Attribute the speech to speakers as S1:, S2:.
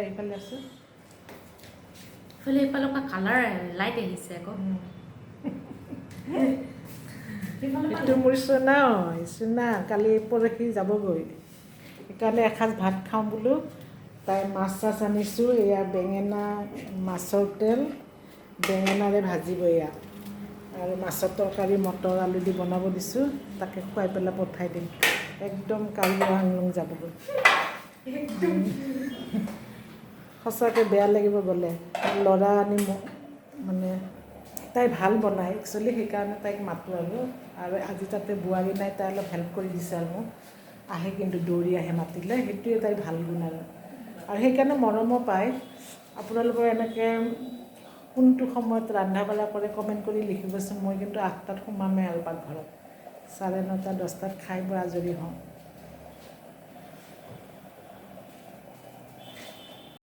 S1: এইফালে আছোঁ
S2: এইফালৰ পৰা কালাৰ লাইট আহিছে আকৌ
S1: এইটো মোৰ চোনা হয় চোনা কালি পৰহি যাবগৈ সেইকাৰণে এসাঁজ ভাত খাওঁ বোলো তাই মাছ চাছ আনিছোঁ এয়া বেঙেনা মাছৰ তেল বেঙেনাৰে ভাজিব এয়া আৰু মাছৰ তৰকাৰী মটৰ আলু দি বনাব দিছোঁ তাকে খুৱাই পেলাই পঠাই দিম একদম কালি আংলং যাবগৈ সঁচাকৈ বেয়া লাগিব গ'লে ল'ৰা আনি মানে তাই ভাল বনায় একচুৱেলি সেইকাৰণে তাইক মাতোঁ আৰু আজি তাতে বোৱাৰী নাই তাই অলপ হেল্প কৰি দিছে আৰু মোক আহে কিন্তু দৌৰি আহে মাতিলে সেইটোৱে তাইৰ ভাল গুণ আৰু সেইকাৰণে মৰমো পায় আপোনালোকৰ এনেকৈ কোনটো সময়ত ৰন্ধা বঢ়া কৰে কমেণ্ট কৰি লিখিবচোন মই কিন্তু 8টাত সোমামেই আৰু পাকঘৰত 9:30 10টাত খাই বৈ আজৰি হওঁ